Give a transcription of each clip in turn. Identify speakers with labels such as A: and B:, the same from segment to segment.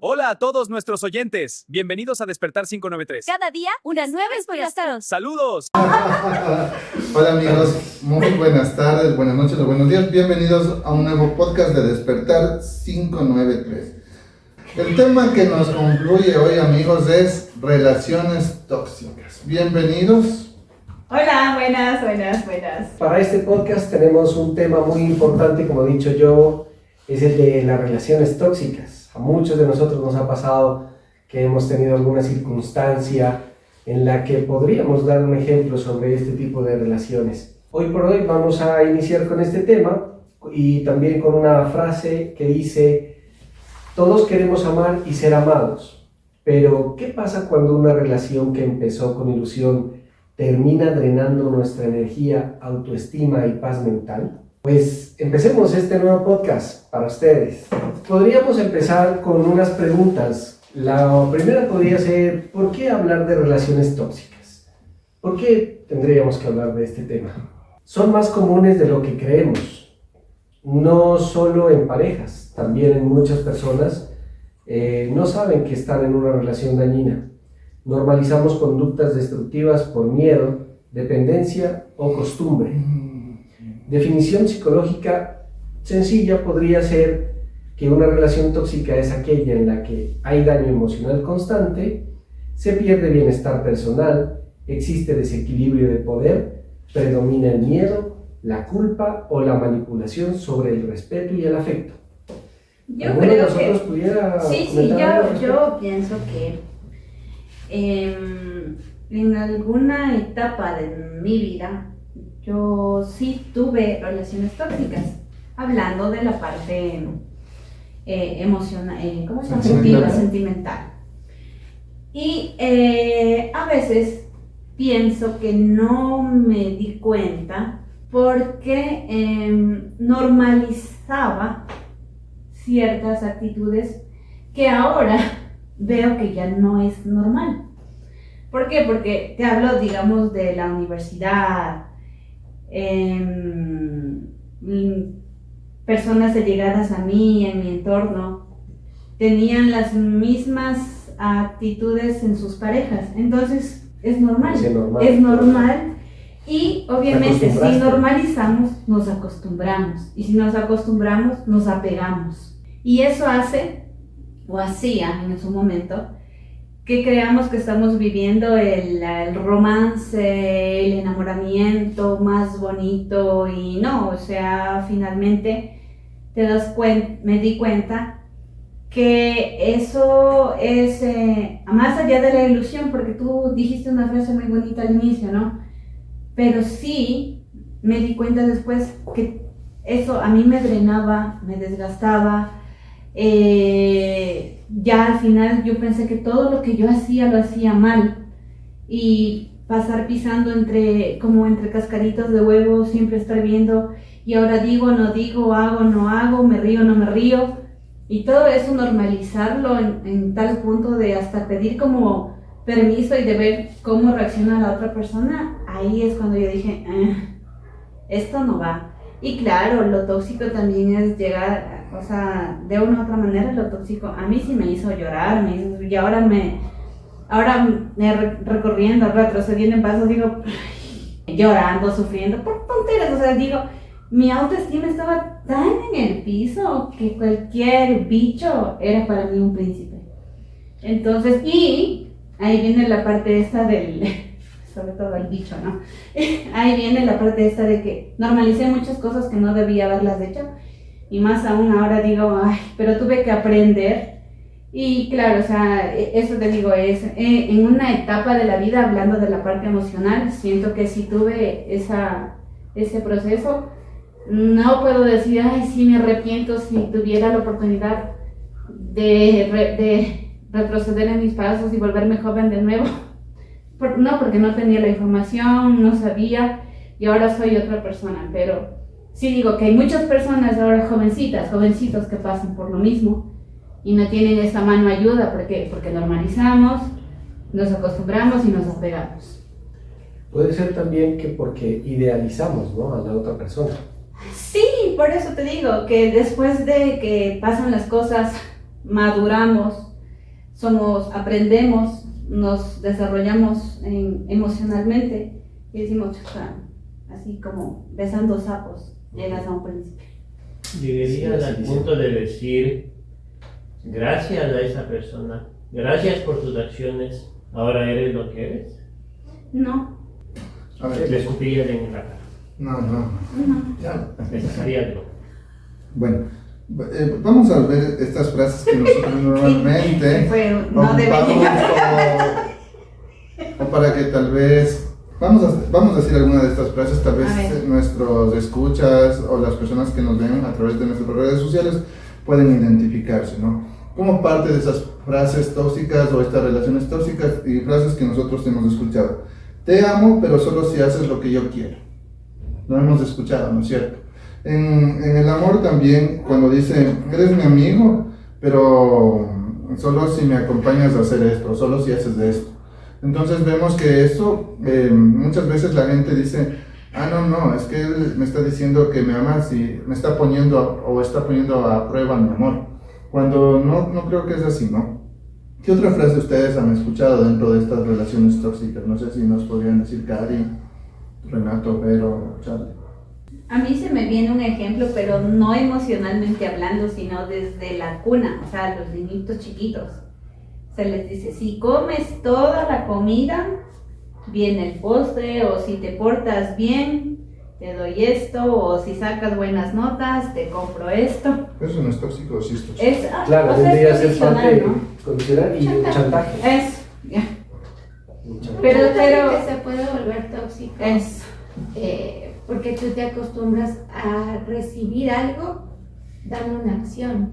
A: Hola a todos nuestros oyentes. Bienvenidos a Despertar 593.
B: Cada día una nueva inspiración.
A: ¡Saludos!
C: Hola amigos, muy buenas tardes, buenas noches o buenos días. Bienvenidos a un nuevo podcast de Despertar 593. El tema que nos concluye hoy, amigos, es relaciones tóxicas. Bienvenidos.
D: Hola, buenas.
E: Para este podcast tenemos un tema muy importante, como he dicho yo, es el de las relaciones tóxicas. A muchos de nosotros nos ha pasado que hemos tenido alguna circunstancia en la que podríamos dar un ejemplo sobre este tipo de relaciones. Hoy por hoy vamos a iniciar con este tema y también con una frase que dice: todos queremos amar y ser amados, pero ¿qué pasa cuando una relación que empezó con ilusión termina drenando nuestra energía, autoestima y paz mental? Pues empecemos este nuevo podcast para ustedes. Podríamos empezar con unas preguntas. La primera podría ser: ¿por qué hablar de relaciones tóxicas? ¿Por qué tendríamos que hablar de este tema? Son más comunes de lo que creemos, no solo en parejas, también en muchas personas no saben que están en una relación dañina. Normalizamos conductas destructivas por miedo, dependencia o costumbre. Definición psicológica sencilla podría ser que una relación tóxica es aquella en la que hay daño emocional constante, se pierde bienestar personal, existe desequilibrio de poder, predomina el miedo, la culpa o la manipulación sobre el respeto y el afecto.
D: Yo creo que
E: yo
D: pienso que en alguna etapa de mi vida yo sí tuve relaciones tóxicas, hablando de la parte emocional, sentimental. Y a veces pienso que no me di cuenta porque normalizaba ciertas actitudes que ahora veo que ya no es normal. ¿Por qué? Porque te hablo, digamos, de la universidad, personas allegadas a mí, en mi entorno, tenían las mismas actitudes en sus parejas. Entonces, es normal. Y obviamente si normalizamos, nos acostumbramos. Y si nos acostumbramos, nos apegamos. Y eso hace, o hacía en su momento, que creamos que estamos viviendo el romance, el enamoramiento más bonito. Y no, o sea, finalmente me di cuenta que eso es más allá de la ilusión, porque tú dijiste una frase muy bonita al inicio, ¿no? Pero sí me di cuenta después que eso a mí me drenaba, me desgastaba. Ya al final yo pensé que todo lo que yo hacía lo hacía mal, y pasar pisando entre cascaritas de huevo, siempre estar viendo y ahora digo, no digo, hago, no hago, me río, no me río, y todo eso normalizarlo en tal punto de hasta pedir como permiso y de ver cómo reacciona la otra persona. Ahí es cuando yo dije, esto no va. Y claro, lo tóxico también es llegar, o sea, de una u otra manera lo tóxico a mí sí me hizo llorar, y ahora recorriendo, retrocediendo en pasos, digo, llorando, sufriendo por tonteras. O sea, digo, mi autoestima estaba tan en el piso que cualquier bicho era para mí un príncipe. Entonces, y ahí viene la parte esta sobre todo el bicho, ¿no? Ahí viene la parte esta de que normalicé muchas cosas que no debía haberlas hecho, y más aún ahora digo, pero tuve que aprender. Y claro, o sea, eso te digo, es en una etapa de la vida, hablando de la parte emocional, siento que sí tuve ese proceso. No puedo decir, sí me arrepiento si tuviera la oportunidad de retroceder en mis pasos y volverme joven de nuevo. No, porque no tenía la información, no sabía, y ahora soy otra persona. Pero sí digo que hay muchas personas ahora, jovencitos que pasan por lo mismo y no tienen esa mano ayuda. ¿Por qué? Porque normalizamos, nos acostumbramos y nos apegamos.
E: Puede ser también que porque idealizamos, ¿no?, a la otra persona.
D: Sí, por eso te digo que después de que pasan las cosas, maduramos aprendemos, nos desarrollamos emocionalmente y decimos, chuta, así como besando sapos, llegas a un principio.
F: Llegarías al punto de decir, gracias a esa persona, gracias por tus acciones, ahora eres lo que eres.
D: No.
C: A ver,
F: Le escupirías en la cara.
C: no. Ya.
F: Le sacarías lo.
C: Bueno, vamos a ver estas frases que nosotros normalmente
D: No debería.
C: o para que tal vez vamos a decir alguna de estas frases, tal vez
D: A ver.
C: nuestros escuchas o las personas que nos ven a través de nuestras redes sociales pueden identificarse, ¿no? Como parte de esas frases tóxicas o estas relaciones tóxicas y frases que nosotros hemos escuchado. Te amo, pero solo si haces lo que yo quiero. Lo hemos escuchado, ¿no es cierto? En el amor también, cuando dice, eres mi amigo, pero solo si me acompañas a hacer esto, solo si haces esto. Entonces vemos que eso, muchas veces la gente dice, no, es que él me está diciendo que me ama y me está poniendo a prueba mi amor. Cuando no creo que es así, ¿no? ¿Qué otra frase ustedes han escuchado dentro de estas relaciones tóxicas? No sé si nos podrían decir Cari, Renato, Vero, Charlie.
D: A mí se me viene un ejemplo, pero no emocionalmente hablando, sino desde la cuna, o sea, los niñitos chiquitos. Se les dice, si comes toda la comida, viene el postre, o si te portas bien, te doy esto, o si sacas buenas notas, te compro esto.
C: Eso no es tóxico, sí es tóxico.
E: Claro,
D: o sea,
E: vendría a
D: es
E: ser
D: condicional,
E: parte
D: ¿no?
E: condicional y un chantaje.
D: Eso, ya.
E: Un chantaje.
B: Pero
D: pero-
B: se puede volver tóxico.
D: Eso.
B: Porque tú te acostumbras a recibir algo dando una acción.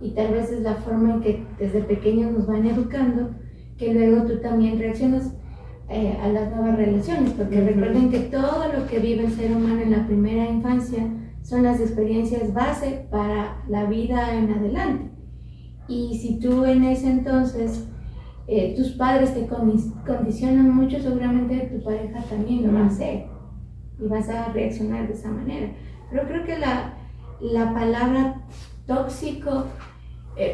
B: Y tal vez es la forma en que desde pequeños nos van educando, que luego tú también reaccionas a las nuevas relaciones. Porque recuerden que todo lo que vive el ser humano en la primera infancia son las experiencias base para la vida en adelante. Y si tú en ese entonces tus padres te condicionan mucho, seguramente tu pareja también lo va a hacer y vas a reaccionar de esa manera. Pero creo que la palabra tóxico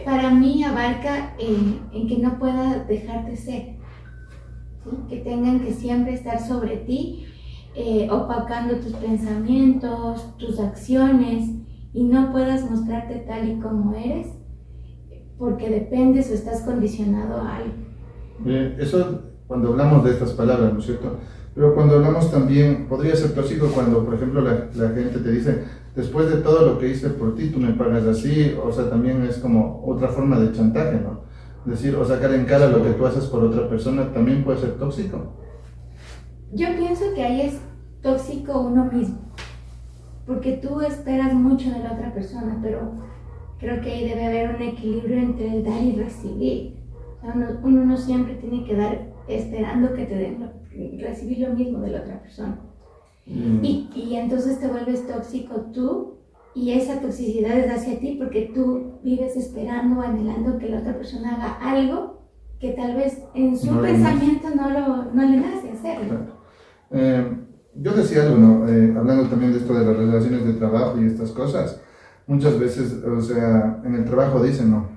B: para mí abarca en que no pueda dejarte ser, ¿sí? Que tengan que siempre estar sobre ti, opacando tus pensamientos, tus acciones, y no puedas mostrarte tal y como eres porque dependes o estás condicionado a algo.
C: Eso cuando hablamos de estas palabras, ¿no es cierto? Pero cuando hablamos también, podría ser tóxico cuando, por ejemplo, la gente te dice, después de todo lo que hice por ti, tú me pagas así, o sea, también es como otra forma de chantaje, ¿no? Decir, o sacar en cara lo que tú haces por otra persona, también puede ser tóxico.
B: Yo pienso que ahí es tóxico uno mismo, porque tú esperas mucho de la otra persona, pero creo que ahí debe haber un equilibrio entre el dar y recibir. O sea, uno no siempre tiene que dar esperando que te den recibir lo mismo de la otra persona. Y entonces te vuelves tóxico tú, y esa toxicidad es hacia ti porque tú vives esperando, anhelando que la otra persona haga algo que tal vez en su pensamiento no le nace hacerlo.
C: Claro. Yo decía algo, ¿no? Hablando también de esto de las relaciones de trabajo y estas cosas, muchas veces, o sea, en el trabajo dicen, ¿no?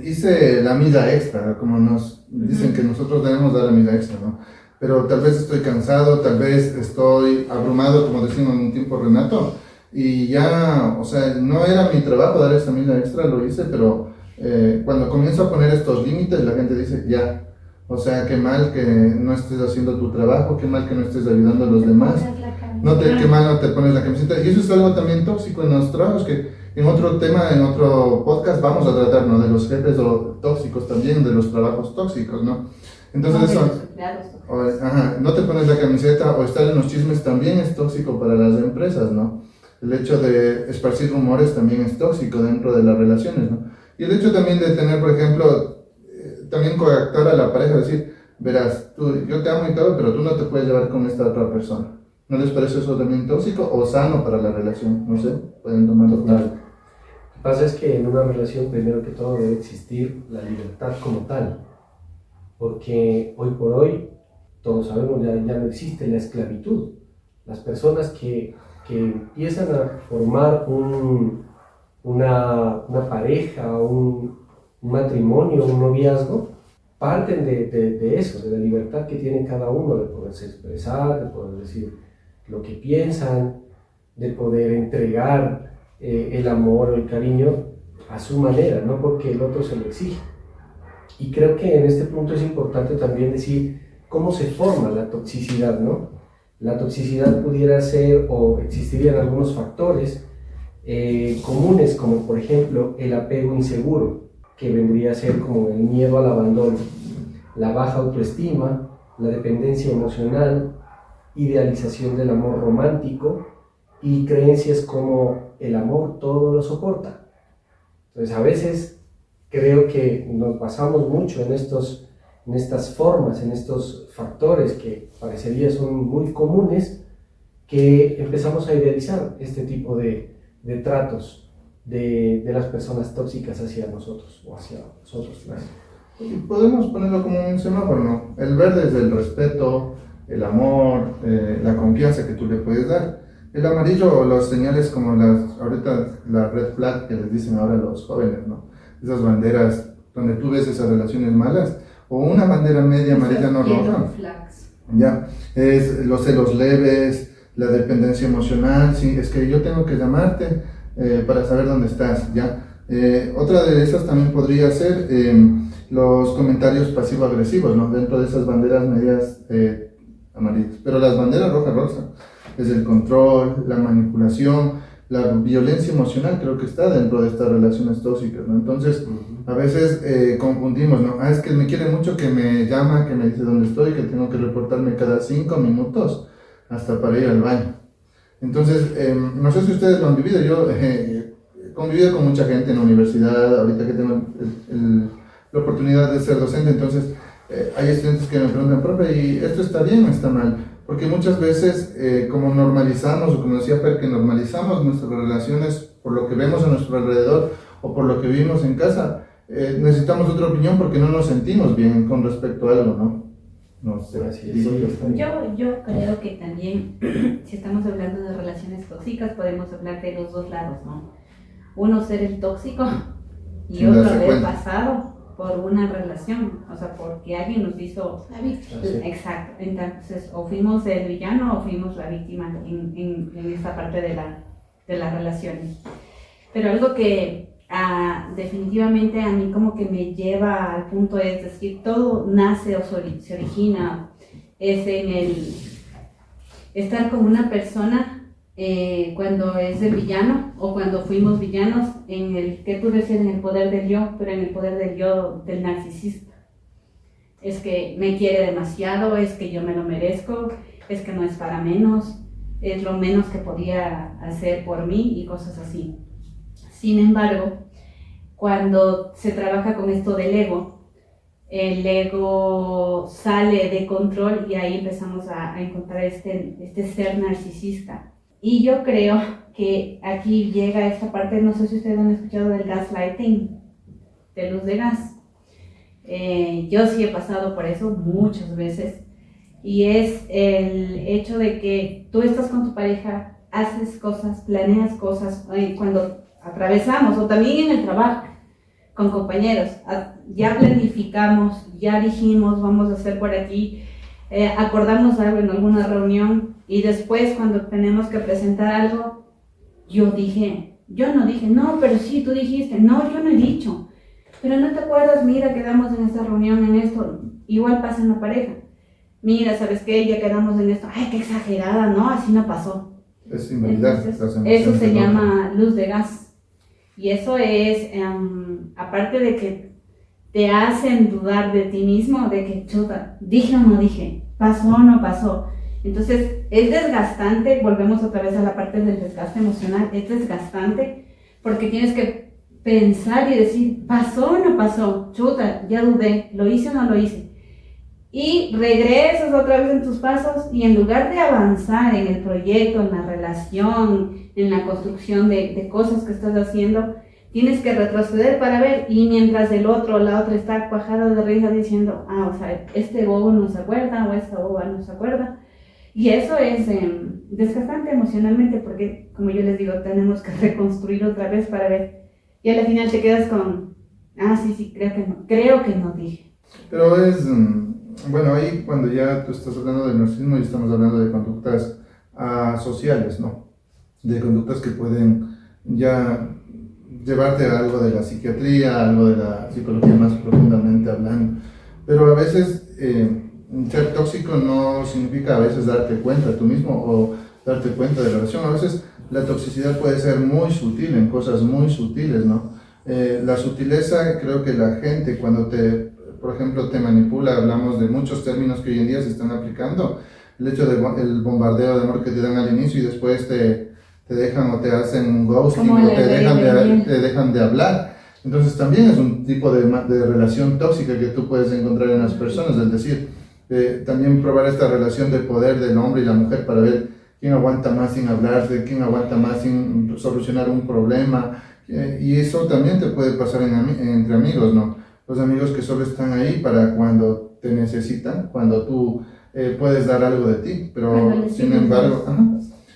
C: Hice la milla extra, como nos dicen que nosotros debemos dar la milla extra, ¿no? Pero tal vez estoy cansado, tal vez estoy abrumado, como decimos en un tiempo Renato, y ya, o sea, no era mi trabajo dar esta milla extra, lo hice, pero cuando comienzo a poner estos límites, la gente dice, ya, o sea, qué mal que no estés haciendo tu trabajo, qué mal que no estés ayudando a los demás, qué mal no te pones la camiseta, y eso es algo también tóxico en los trabajos, que en otro tema, en otro podcast vamos a tratar, ¿no? De los jefes tóxicos también, de los trabajos tóxicos, ¿no? Entonces eso, no te pones la camiseta o estar en los chismes también es tóxico para las empresas, ¿no? El hecho de esparcir rumores también es tóxico dentro de las relaciones, ¿no? Y el hecho también de tener, por ejemplo, también coactar a la pareja, decir, verás, yo te amo y todo, pero tú no te puedes llevar con esta otra persona. ¿No les parece eso también tóxico o sano para la relación? No sé, pueden tomarlo claro.
E: Lo que pasa es que en una relación, primero que todo, debe existir la libertad como tal. Porque hoy por hoy, todos sabemos, ya no existe la esclavitud. Las personas que empiezan a formar una pareja, un un matrimonio, un noviazgo, parten de eso, de la libertad que tiene cada uno de poderse expresar, de poder decir lo que piensan, de poder entregar el amor o el cariño a su manera, no porque el otro se lo exige. Y creo que en este punto es importante también decir cómo se forma la toxicidad, ¿no? La toxicidad pudiera ser o existirían algunos factores comunes, como por ejemplo el apego inseguro, que vendría a ser como el miedo al abandono, la baja autoestima, la dependencia emocional, idealización del amor romántico y creencias como el amor todo lo soporta. Entonces a veces creo que nos basamos mucho en estas formas, en estos factores que parecería son muy comunes, que empezamos a idealizar este tipo de tratos de las personas tóxicas hacia nosotros o hacia nosotros.
C: Y podemos ponerlo como un semáforo, ¿no? El verde es el respeto, el amor, la confianza que tú le puedes dar. El amarillo, los señales como ahorita la red flag que les dicen ahora los jóvenes, ¿no? Esas banderas donde tú ves esas relaciones malas, o una bandera media amarilla no roja. Ya, es los celos leves, la dependencia emocional, sí, es que yo tengo que llamarte para saber dónde estás, ¿ya? Otra de esas también podría ser los comentarios pasivo-agresivos, ¿no? Dentro de esas banderas medias amarillas. Pero las banderas roja-rosa es el control, la manipulación, la violencia emocional, creo que está dentro de estas relaciones tóxicas, ¿no? Entonces, a veces confundimos, ¿no? Es que me quiere mucho, que me llama, que me dice dónde estoy, que tengo que reportarme cada 5 minutos hasta para ir al baño. Entonces, no sé si ustedes lo han vivido, yo he convivido con mucha gente en la universidad, ahorita que tengo la oportunidad de ser docente, entonces hay estudiantes que me preguntan, profe, ¿y esto está bien o está mal? Porque muchas veces, como normalizamos, o como decía Per, que normalizamos nuestras relaciones por lo que vemos a nuestro alrededor o por lo que vivimos en casa, necesitamos otra opinión porque no nos sentimos bien con respecto a algo, ¿no? No sé,
D: Yo creo que también, si estamos hablando de relaciones tóxicas, podemos hablar de los dos lados, ¿no? Uno ser el tóxico y
C: sin
D: otro
C: darse
D: haber
C: cuenta.
D: pasado por una relación, o sea, porque alguien nos hizo...
B: La víctima.
D: Exacto, entonces o fuimos el villano o fuimos la víctima en esta parte de las relaciones. Pero algo que definitivamente a mí como que me lleva al punto es decir, todo nace o se origina, es en el estar con una persona cuando es el villano o cuando fuimos villanos, en el que tú decías en el poder del yo, pero en el poder del yo del narcisista. Es que me quiere demasiado, es que yo me lo merezco, es que no es para menos, es lo menos que podía hacer por mí y cosas así. Sin embargo, cuando se trabaja con esto del ego, el ego sale de control y ahí empezamos a encontrar este ser narcisista. Y yo creo que aquí llega esta parte, no sé si ustedes han escuchado del gaslighting, de luz de gas. Yo sí he pasado por eso muchas veces y es el hecho de que tú estás con tu pareja, haces cosas, planeas cosas, cuando atravesamos o también en el trabajo con compañeros, ya planificamos, ya dijimos vamos a hacer por aquí, acordamos algo en alguna reunión y después cuando tenemos que presentar algo, yo no dije, no, pero sí, tú dijiste, no, yo no he dicho. Pero no te acuerdas, mira, quedamos en esta reunión, en esto, igual pasa en la pareja. Mira, ¿sabes qué? Ya quedamos en esto, ay, qué exagerada, no, así no pasó.
C: Es invalidar las
D: Entonces,
C: emociones
D: eso se
C: del otro.
D: llama luz de gas. Y eso es, aparte de que te hacen dudar de ti mismo, de que, chuta, dije o no dije, pasó o no pasó. Entonces, es desgastante, volvemos otra vez a la parte del desgaste emocional, es desgastante porque tienes que pensar y decir, ¿pasó o no pasó? Chuta, ya dudé, ¿lo hice o no lo hice? Y regresas otra vez en tus pasos y en lugar de avanzar en el proyecto, en la relación, en la construcción de cosas que estás haciendo, tienes que retroceder para ver, y mientras la otra está cuajada de risa diciendo, o sea, este bobo no se acuerda o esta boba no se acuerda. Y eso es desgastante emocionalmente porque, como yo les digo, tenemos que reconstruir otra vez para ver. Y al final te quedas con, Ah, sí, creo que no dije.
C: Pero es, bueno, ahí cuando ya tú estás hablando del narcisismo y estamos hablando de conductas sociales, ¿no? De conductas que pueden ya llevarte a algo de la psiquiatría, algo de la psicología más profundamente hablando. Pero a veces ser tóxico no significa a veces darte cuenta tú mismo o darte cuenta de la relación. A veces la toxicidad puede ser muy sutil, en cosas muy sutiles, ¿no? La sutileza, creo que la gente cuando por ejemplo, te manipula, hablamos de muchos términos que hoy en día se están aplicando, el hecho del bombardeo de amor que te dan al inicio y después te dejan o te hacen un ghosting o te dejan de hablar. Entonces también es un tipo de relación tóxica que tú puedes encontrar en las personas, es decir, también probar esta relación de poder del hombre y la mujer para ver quién aguanta más sin hablarse, quién aguanta más sin solucionar un problema, y eso también te puede pasar entre amigos, ¿no? Los amigos que solo están ahí para cuando te necesitan, cuando tú puedes dar algo de ti, pero sin embargo,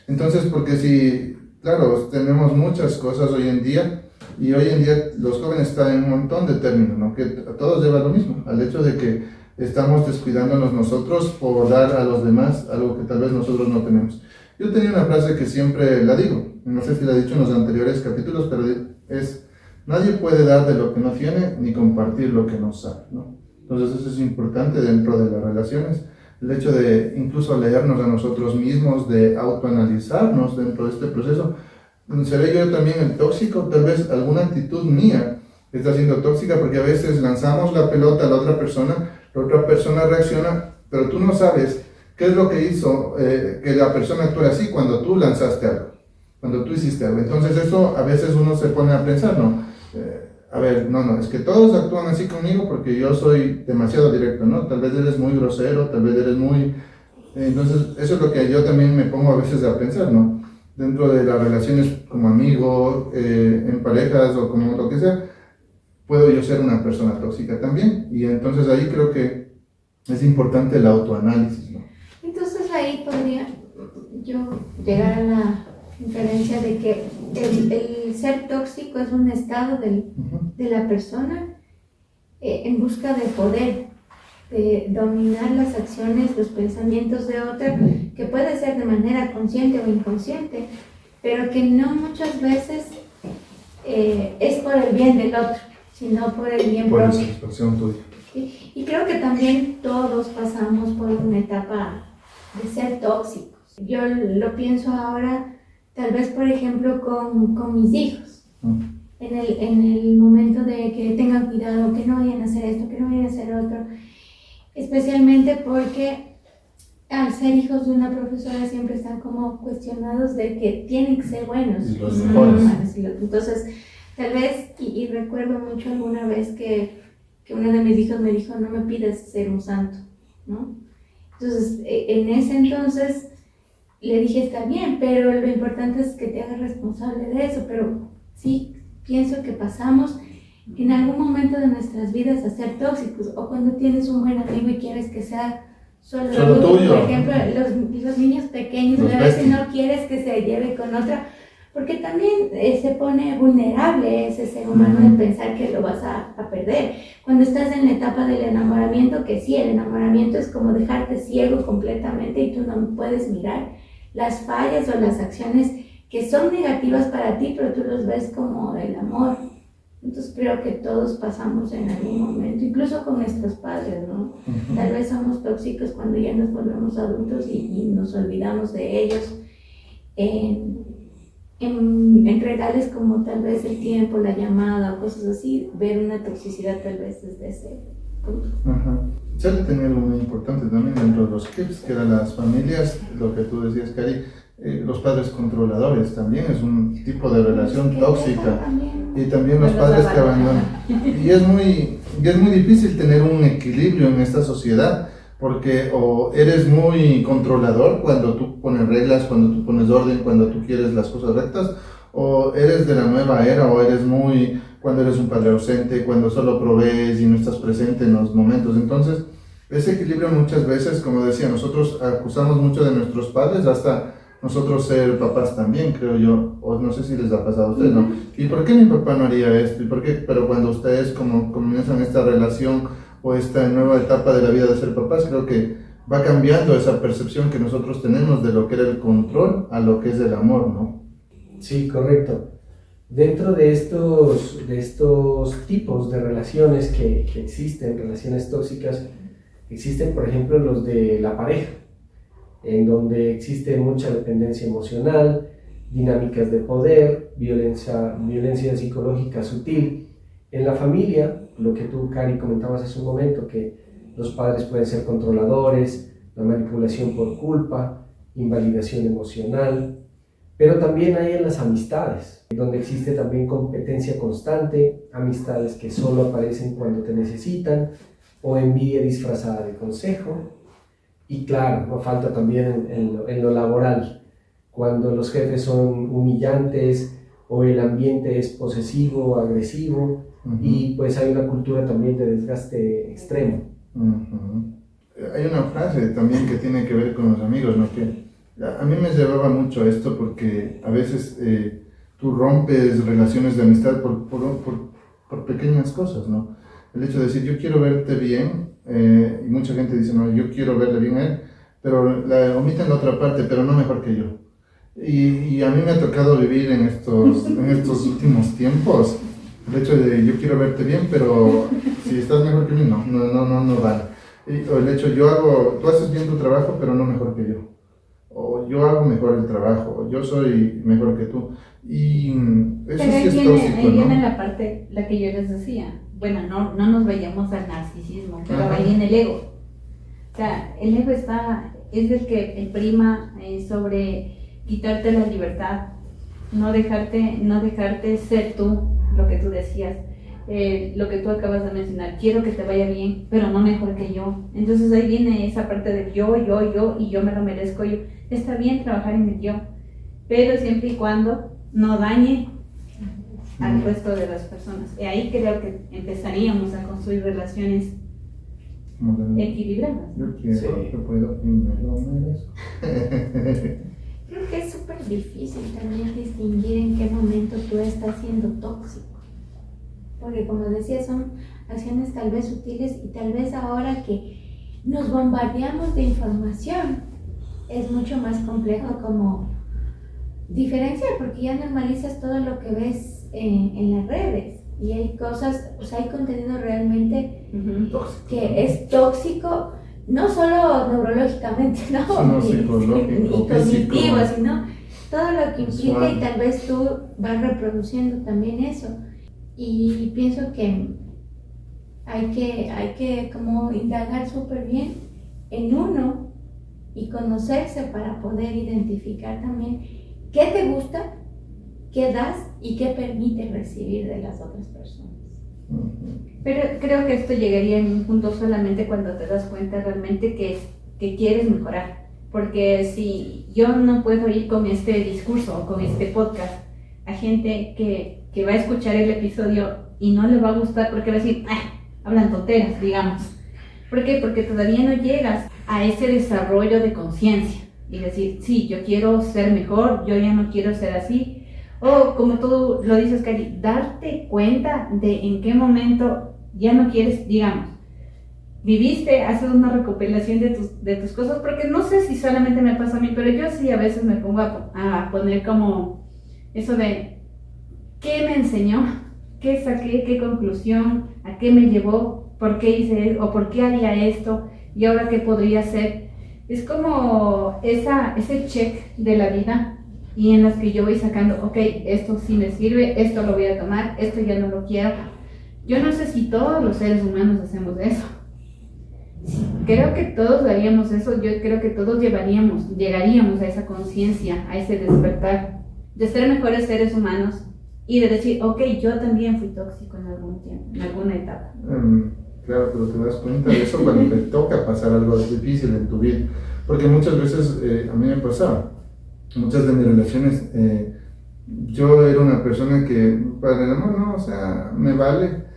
C: entonces porque si, claro, tenemos muchas cosas hoy en día, y hoy en día los jóvenes están en un montón de términos, ¿no? Que a todos lleva lo mismo, al hecho de que estamos descuidándonos nosotros por dar a los demás algo que tal vez nosotros no tenemos. Yo tenía una frase que siempre la digo, no sé si la he dicho en los anteriores capítulos, pero es: nadie puede dar de lo que no tiene ni compartir lo que no sabe, ¿no? Entonces eso es importante dentro de las relaciones, el hecho de incluso leernos a nosotros mismos, de autoanalizarnos dentro de este proceso. ¿Seré yo también el tóxico? Tal vez alguna actitud mía está siendo tóxica, porque a veces lanzamos la pelota a la otra persona reacciona, pero tú no sabes qué es lo que hizo que la persona actuara así cuando tú lanzaste algo, cuando tú hiciste algo. Entonces eso a veces uno se pone a pensar, ¿no? A ver, no, es que todos actúan así conmigo porque yo soy demasiado directo, ¿no? Tal vez eres muy grosero, tal vez eres muy... Entonces eso es lo que yo también me pongo a veces a pensar, ¿no? Dentro de las relaciones como amigo, en parejas o como lo que sea, puedo yo ser una persona tóxica también. Y entonces ahí creo que es importante el autoanálisis, ¿no?
B: Entonces ahí podría yo llegar a la inferencia de que el ser tóxico es un estado de la persona en busca de poder, de dominar las acciones, los pensamientos de otra, que puede ser de manera consciente o inconsciente, pero que no muchas veces es por el bien del otro, sino por el bien
C: por
B: propio.
C: satisfacción tuya.
B: Y creo que también todos pasamos por una etapa de ser tóxicos. Yo lo pienso ahora, tal vez por ejemplo con mis hijos, en el momento de que tengan cuidado, que no vayan a hacer esto, que no vayan a hacer otro, especialmente porque al ser hijos de una profesora siempre están como cuestionados de que tienen que ser buenos
C: y los
B: no
C: mejores.
B: malos. Entonces tal vez, y recuerdo mucho alguna vez que uno de mis hijos me dijo: no me pidas ser un santo, ¿no? Entonces en ese entonces le dije: está bien, pero lo importante es que te hagas responsable de eso. Pero sí pienso que pasamos en algún momento de nuestras vidas a ser tóxicos, o cuando tienes un buen amigo y quieres que sea solo
C: tuyo.
B: Por ejemplo, los niños pequeños, a veces no quieres que se lleve con otra, porque también se pone vulnerable ese ser humano de pensar que lo vas a perder. Cuando estás en la etapa del enamoramiento, que sí, el enamoramiento es como dejarte ciego completamente y tú no puedes mirar las fallas o las acciones que son negativas para ti, pero tú los ves como el amor. Entonces creo que todos pasamos en algún momento, incluso con nuestros padres, ¿no? Tal vez somos tóxicos cuando ya nos volvemos adultos y nos olvidamos de ellos en regales como tal vez el tiempo, la llamada o cosas así, ver una toxicidad tal vez desde ese punto.
C: Ya le tenía algo muy importante también dentro de los clips, que eran las familias, lo que tú decías, Cari, los padres controladores también es un tipo de relación tóxica, y también los padres que abandonan. Y es muy difícil tener un equilibrio en esta sociedad, porque o eres muy controlador cuando tú pones reglas, cuando tú pones orden, cuando tú quieres las cosas rectas, o eres de la nueva era, o eres cuando eres un padre ausente, cuando solo provees y no estás presente en los momentos. Entonces, ese equilibrio muchas veces, como decía, nosotros acusamos mucho de nuestros padres, hasta nosotros ser papás también, creo yo, o no sé si les ha pasado a ustedes, ¿no? ¿Y por qué mi papá no haría esto? ¿Y por qué? Pero cuando ustedes como comienzan esta relación o esta nueva etapa de la vida de ser papás, creo que va cambiando esa percepción que nosotros tenemos de lo que era el control a lo que es el amor, ¿no?
E: Sí, correcto. Dentro de estos tipos de relaciones que existen, relaciones tóxicas, existen, por ejemplo, los de la pareja, en donde existe mucha dependencia emocional, dinámicas de poder, violencia psicológica sutil. En la familia, lo que tú, Cari, comentabas hace un momento, que los padres pueden ser controladores, la manipulación por culpa, invalidación emocional, pero también hay en las amistades, donde existe también competencia constante, amistades que solo aparecen cuando te necesitan, o envidia disfrazada de consejo. Y claro, no falta también en lo laboral, cuando los jefes son humillantes o el ambiente es posesivo o agresivo, y pues hay una cultura también de desgaste extremo.
C: Hay una frase también que tiene que ver con los amigos, ¿no? Que a mí me llevaba mucho esto porque a veces tú rompes relaciones de amistad por pequeñas cosas, ¿no? El hecho de decir, yo quiero verte bien, y mucha gente dice, no, yo quiero verle bien a él, pero omiten la otra parte, pero no mejor que yo. Y a mí me ha tocado vivir en estos últimos tiempos, el hecho de yo quiero verte bien, pero si estás mejor que mí, no vale. O el hecho, tú haces bien tu trabajo, pero no mejor que yo. O yo hago mejor el trabajo, o yo soy mejor que tú. Y eso
D: pero
C: sí es
D: ahí
C: tóxico, ¿no?
D: viene la parte, la que yo les decía. Bueno, no nos vayamos al narcisismo, pero
C: Ajá.
D: ahí viene el ego. O sea, el ego es el que prima sobre quitarte la libertad, no dejarte ser tú, lo que tú decías, lo que tú acabas de mencionar. Quiero que te vaya bien, pero no mejor que yo. Entonces ahí viene esa parte de yo, y yo me lo merezco. Está bien trabajar en el yo, pero siempre y cuando no dañe al resto de las personas. Y ahí creo que empezaríamos a construir relaciones equilibradas.
C: Yo quiero,
E: Sí.
C: yo puedo y me lo merezco.
B: Creo que es súper difícil también distinguir en qué momento tú estás siendo tóxico. Porque como decía, son acciones tal vez sutiles y tal vez ahora que nos bombardeamos de información, es mucho más complejo como diferenciar, porque ya normalizas todo lo que ves en las redes y hay cosas, o sea, hay contenido realmente
C: Tóxico.
B: que es tóxico, no solo neurológicamente,
C: Sino psicológico,
B: y cognitivo,
C: físico.
B: sino todo lo que implica
C: Visual.
B: y tal vez tú vas reproduciendo también eso. Y pienso que hay que como indagar súper bien en uno y conocerse para poder identificar también qué te gusta, qué das y qué permite recibir de las otras personas.
D: Pero creo que esto llegaría en un punto solamente cuando te das cuenta realmente que quieres mejorar. Porque si yo no puedo ir con este discurso o con este podcast a gente que va a escuchar el episodio y no le va a gustar porque va a decir, hablan tonteras, digamos. ¿Por qué? Porque todavía no llegas a ese desarrollo de conciencia y decir, sí, yo quiero ser mejor, yo ya no quiero ser así. O como tú lo dices, Cari, darte cuenta de en qué momento ya no quieres, digamos, viviste, haces una recopilación de tus cosas, porque no sé si solamente me pasa a mí, pero yo sí a veces me pongo a poner como eso de qué me enseñó, qué saqué, qué conclusión, a qué me llevó, por qué hice o por qué haría esto y ahora qué podría hacer. Es como ese check de la vida y en las que yo voy sacando, ok, esto sí me sirve, esto lo voy a tomar, esto ya no lo quiero. Yo no sé si todos los seres humanos hacemos eso. Creo que todos haríamos eso, yo creo que todos llegaríamos a esa conciencia, a ese despertar, de ser mejores seres humanos y de decir, ok, yo también fui tóxico en algún tiempo, en alguna etapa.
C: Claro, pero te das cuenta de eso cuando te toca pasar algo difícil en tu vida. Porque muchas veces a mí me pasaba, muchas de mis relaciones, yo era una persona que para el amor, no, o sea, me vale.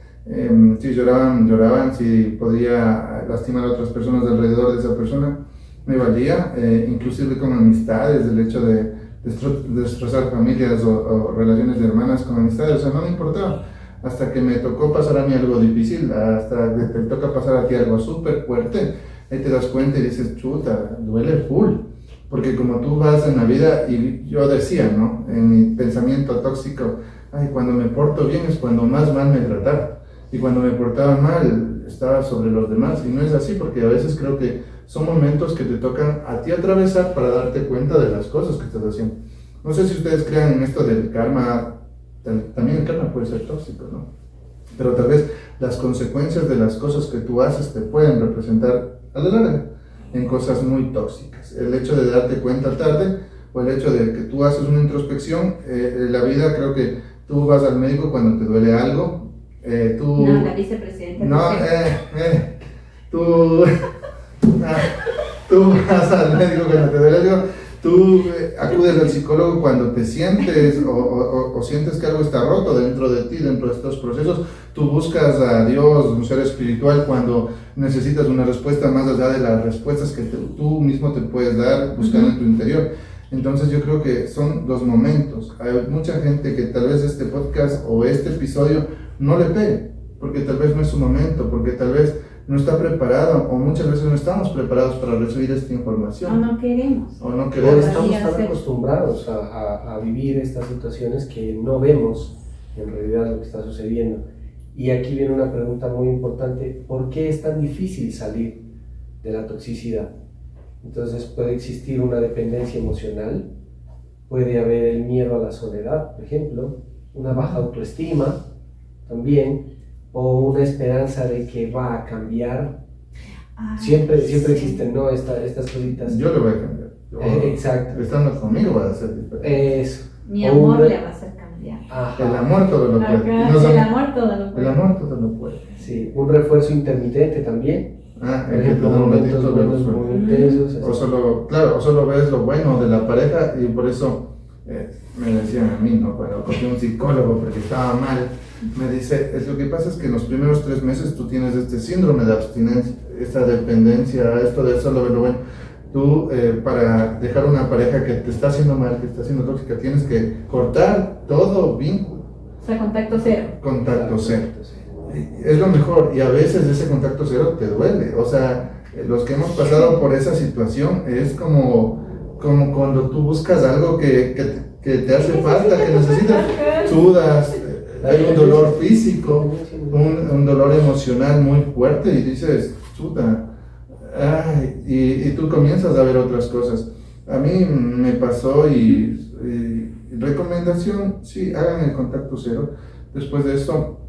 C: Si lloraban, si podía lastimar a otras personas alrededor de esa persona, me valía, inclusive con amistades, el hecho de destrozar familias o relaciones de hermanas con amistades, o sea, no me importaba. Hasta que me tocó pasar a mí algo difícil, hasta que te toca pasar a ti algo súper fuerte, ahí te das cuenta y dices, chuta, duele full. Porque como tú vas en la vida, y yo decía, ¿no? En mi pensamiento tóxico, ay, cuando me porto bien es cuando más mal me trataron. Y cuando me portaba mal, estaba sobre los demás. Y no es así, porque a veces creo que son momentos que te tocan a ti atravesar para darte cuenta de las cosas que estás haciendo. No sé si ustedes crean en esto del karma. También el karma puede ser tóxico, ¿no? Pero tal vez las consecuencias de las cosas que tú haces te pueden representar a la larga en cosas muy tóxicas. El hecho de darte cuenta tarde o el hecho de que tú haces una introspección, la vida, creo que tú vas al médico cuando te duele algo,
D: No, la vicepresidenta.
C: No, tú, tú vas al médico cuando te duele algo, tú acudes al psicólogo cuando te sientes o sientes que algo está roto dentro de ti, dentro de estos procesos. Tú buscas a Dios, un ser espiritual, cuando necesitas una respuesta más allá de las respuestas que tú mismo te puedes dar buscando en tu interior. Entonces yo creo que son los momentos. Hay mucha gente que tal vez este podcast o este episodio no le pegue, porque tal vez no es su momento, porque tal vez no está preparado, o muchas veces no estamos preparados para recibir esta información.
D: O no queremos.
C: O no
E: Pero
C: queremos.
E: estamos tan
D: hacer.
E: acostumbrados a vivir estas situaciones que no vemos en realidad lo que está sucediendo. Y aquí viene una pregunta muy importante: ¿por qué es tan difícil salir de la toxicidad? Entonces puede existir una dependencia emocional, puede haber el miedo a la soledad, por ejemplo, una baja autoestima también, o una esperanza de que va a cambiar. Siempre existen, ¿no? Estas cositas.
C: Yo lo voy a cambiar.
E: Exacto.
C: Estando conmigo va a ser diferente.
E: Eso.
D: Mi
E: O
D: amor
E: una-
D: le va a hacer cambiar.
E: Ajá.
C: El amor todo lo puede.
D: Acá,
C: Y no
D: el
C: son-
D: amor todo lo
C: el
D: puede.
C: amor todo lo puede.
E: Sí, un refuerzo intermitente también.
C: Ah,
E: Por
C: el que te
E: ejemplo,
C: da un
E: momentos
C: ratito,
E: buenos,
C: luego
E: muy
C: suelta.
E: intensos.
C: O solo, claro, o solo ves lo bueno de la pareja, y por eso me decían a mí, ¿no? Cuando cogí un psicólogo porque estaba mal, me dice, lo que pasa es que en los primeros 3 meses tú tienes este síndrome de abstinencia, esta dependencia, esto de solo ver lo bueno. Tú, para dejar una pareja que te está haciendo mal, que está haciendo tóxica, tienes que cortar todo vínculo,
D: O sea, contacto cero.
C: contacto cero.
E: Sí.
C: Es lo mejor, y a veces ese contacto cero te duele. O sea, los que hemos pasado por esa situación es como cuando tú buscas algo que te hace falta, que necesitas, sudas, hay un dolor físico, un dolor emocional muy fuerte, y dices, chuta, ay, y tú comienzas a ver otras cosas. A mí me pasó, y recomendación, sí, hagan el contacto cero. Después de eso,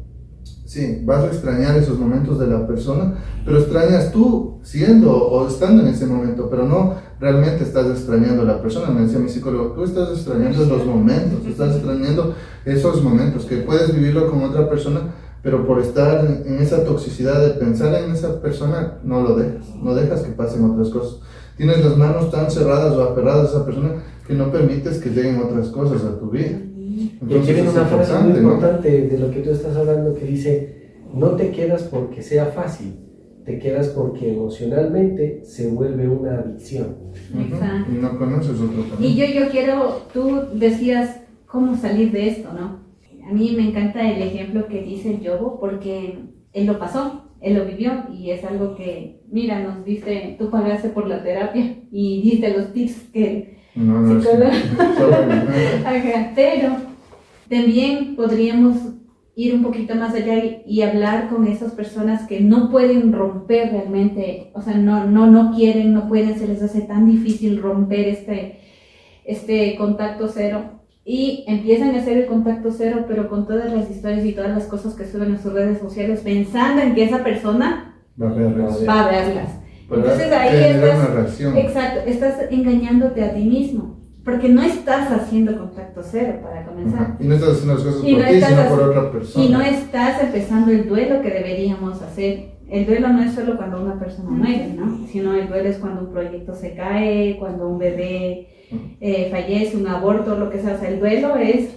C: sí, vas a extrañar esos momentos de la persona, pero extrañas tú siendo o estando en ese momento, pero no realmente estás extrañando a la persona. Me decía mi psicólogo, tú estás extrañando los momentos, estás extrañando esos momentos que puedes vivirlo con otra persona, pero por estar en esa toxicidad de pensar en esa persona, no lo dejas, no dejas que pasen otras cosas. Tienes las manos tan cerradas o aferradas a esa persona que no permites que lleguen otras cosas a tu vida.
E: Y aquí viene
C: es
E: una frase muy
C: importante, ¿no?
E: importante de lo que tú estás hablando, que dice: no te quedas porque sea fácil, te quedas porque emocionalmente se vuelve una adicción.
D: Exacto.
C: Y no conoces otro camino.
D: Y yo quiero, tú decías cómo salir de esto, ¿no? A mí me encanta el ejemplo que dice Yobo, porque él lo pasó, él lo vivió, y es algo que, mira, nos diste, tú pagaste por la terapia y diste los tips que
C: No,
D: psicólogo.
C: sí.
D: Ajá, pero también podríamos ir un poquito más allá y hablar con esas personas que no pueden romper realmente, o sea, no quieren, no pueden, se les hace tan difícil romper este contacto cero, y empiezan a hacer el contacto cero, pero con todas las historias y todas las cosas que suben en sus redes sociales, pensando en que esa persona
C: Va a haber
D: va a verlas.
C: Para
D: Entonces ahí
C: generar
D: estás,
C: una reacción.
D: exacto, estás engañándote a ti mismo, porque no estás haciendo contacto cero para comenzar.
C: Ajá. Y no estás haciendo las cosas
D: Y
C: por
D: no
C: ti,
D: estás
C: sino
D: haci-
C: por otra persona.
D: Y no estás empezando el duelo que deberíamos hacer. El duelo no es solo cuando una persona muere, ¿no? Sino el duelo es cuando un proyecto se cae, cuando un bebé fallece, un aborto, lo que sea. O sea, el duelo es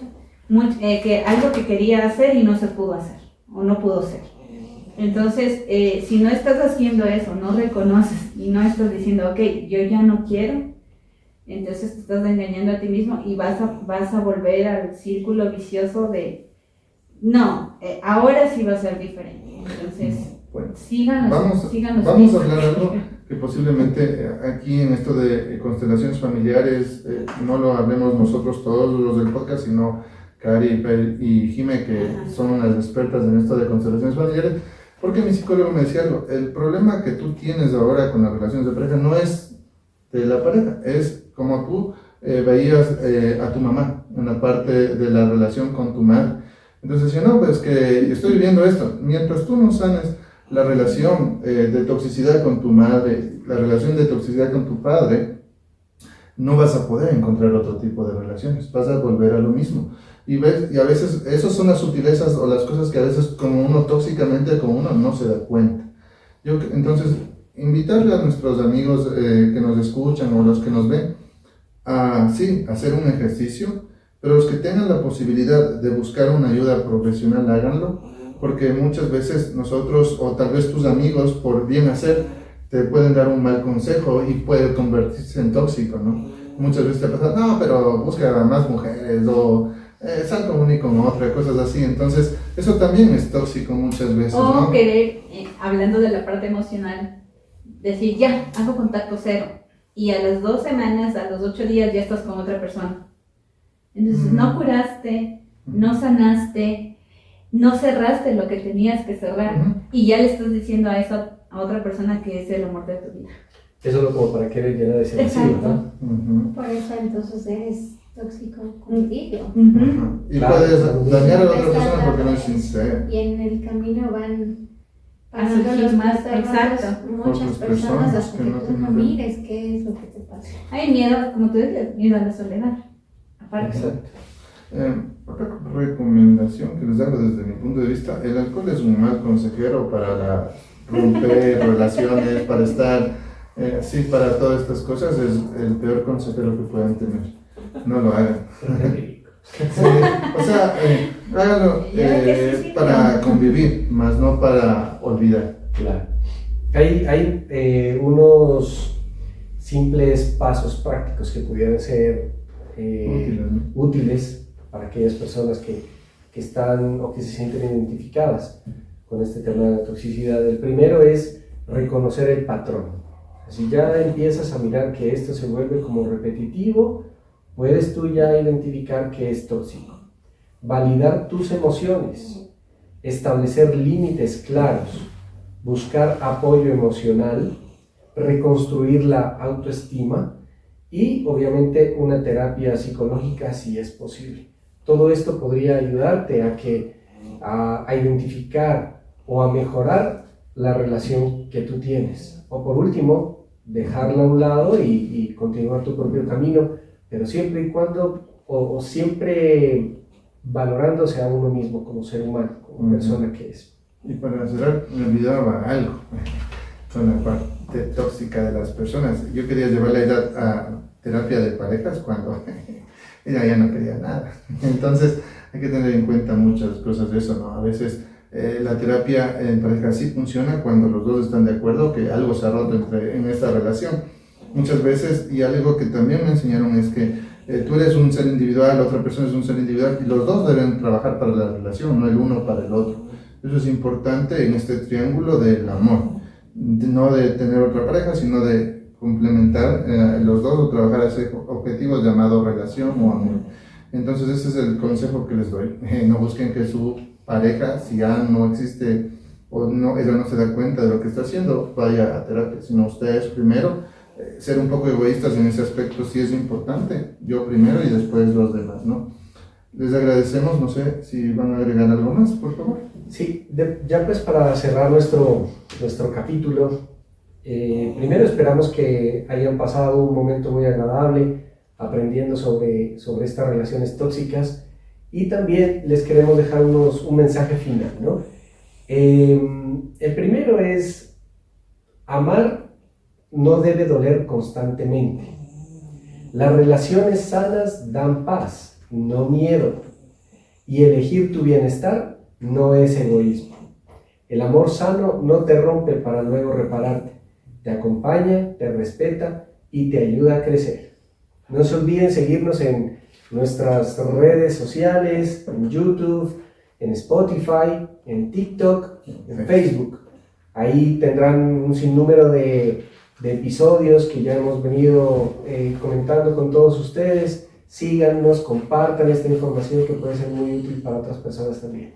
D: que algo que quería hacer y no se pudo hacer, o no pudo ser. Entonces, si no estás haciendo eso, no reconoces y no estás diciendo, ok, yo ya no quiero, entonces te estás engañando a ti mismo y vas a volver al círculo vicioso de, no, ahora sí va a ser diferente. Entonces,
C: Bueno,
D: sigan los
C: vamos
D: pisos.
C: a hablar algo que posiblemente aquí en esto de constelaciones familiares no lo hablemos nosotros todos los del podcast, sino Cari, Pel y Jime, que son las expertas en esto de constelaciones familiares, porque mi psicólogo me decía algo, el problema que tú tienes ahora con las relaciones de pareja no es de la pareja, es como tú veías a tu mamá en la parte de la relación con tu madre. Entonces decía, no, pues que estoy viviendo esto, mientras tú no sanes la relación de toxicidad con tu madre, la relación de toxicidad con tu padre, no vas a poder encontrar otro tipo de relaciones, vas a volver a lo mismo. Y a veces, esas son las sutilezas o las cosas que a veces como uno tóxicamente, como uno no se da cuenta. Entonces, invitarle a nuestros amigos que nos escuchan o los que nos ven a, sí, hacer un ejercicio, pero los que tengan la posibilidad de buscar una ayuda profesional, háganlo, porque muchas veces nosotros, o tal vez tus amigos, por bien hacer, te pueden dar un mal consejo y puede convertirse en tóxico, ¿no? Muchas veces te pasa, no, pero busca a más mujeres, o sal con una y con otra, cosas así. Entonces, eso también es tóxico muchas veces,
D: O
C: ¿no?
D: querer, hablando de la parte emocional, decir, ya, hago contacto cero. Y a las 2 semanas, a los 8 días, ya estás con otra persona. Entonces, no curaste, no sanaste, no cerraste lo que tenías que cerrar. Y ya le estás diciendo a otra persona que es el amor de tu vida.
E: Eso es como para querer llenar ese vacío, ¿no?
B: Por eso entonces eres tóxico contigo.
C: Y
E: Claro.
C: puedes dañar a la otra
B: Estás
C: persona porque no es
B: dando-
C: sincero.
B: Y en el camino van
D: A surgir
B: pasando
D: más,
B: platos
D: exacto.
B: rotos muchas
C: Otras
B: personas
C: personas
B: hasta
C: que
B: que
C: no
B: tú
C: tienen
B: no
C: que ver.
B: mires qué es lo que te pasa.
D: Hay miedo, como tú dices, miedo a la soledad. Aparte.
E: Exacto.
C: Otra recomendación que les hago desde mi punto de vista, el alcohol es un mal consejero para romper relaciones, para estar, sí, para todas estas cosas, es el peor consejero que puedan tener. No lo hagan. Sí, o sea, háganlo para convivir, más no para olvidar.
E: Claro. Hay unos simples pasos prácticos que pudieran ser
C: Útiles, ¿no?
E: útiles para aquellas personas que están o que se sienten identificadas con este tema de la toxicidad. El primero es reconocer el patrón. Si ya empiezas a mirar que esto se vuelve como repetitivo, puedes tú ya identificar que es tóxico. Validar tus emociones, establecer límites claros, buscar apoyo emocional, reconstruir la autoestima y obviamente una terapia psicológica si es posible. Todo esto podría ayudarte a identificar o a mejorar la relación que tú tienes. O por último, dejarla a un lado y continuar tu propio camino, pero siempre y cuando, o siempre valorándose a uno mismo como ser humano, como persona que es.
C: Y para cerrar, me olvidaba algo con la parte tóxica de las personas. Yo quería llevarla a terapia de parejas cuando ella ya no quería nada. Entonces hay que tener en cuenta muchas cosas de eso, ¿no? A veces la terapia en pareja sí funciona cuando los dos están de acuerdo que algo se ha roto en esta relación. Muchas veces, y algo que también me enseñaron es que tú eres un ser individual, la otra persona es un ser individual y los dos deben trabajar para la relación, no el uno para el otro. Eso es importante en este triángulo del amor, no de tener otra pareja, sino de complementar los dos o trabajar hacia objetivos llamados relación o amor. Entonces ese es el consejo que les doy. No busquen que su pareja, si ya no existe o no, ella no se da cuenta de lo que está haciendo, vaya a terapia, sino ustedes primero. Ser un poco egoístas en ese aspecto sí es importante, yo primero y después los demás, ¿no? Les agradecemos, no sé si van a agregar algo más, por favor.
E: Sí, ya pues para cerrar nuestro capítulo, primero esperamos que hayan pasado un momento muy agradable aprendiendo sobre estas relaciones tóxicas y también les queremos dejar un mensaje final, ¿no? El primero es amar no debe doler constantemente. Las relaciones sanas dan paz, no miedo. Y elegir tu bienestar no es egoísmo. El amor sano no te rompe para luego repararte, te acompaña, te respeta y te ayuda a crecer. No se olviden seguirnos en nuestras redes sociales, en YouTube, en Spotify, en TikTok, en Facebook. Ahí tendrán un sinnúmero de episodios que ya hemos venido comentando con todos ustedes. Síganos, compartan esta información que puede ser muy útil para otras personas también.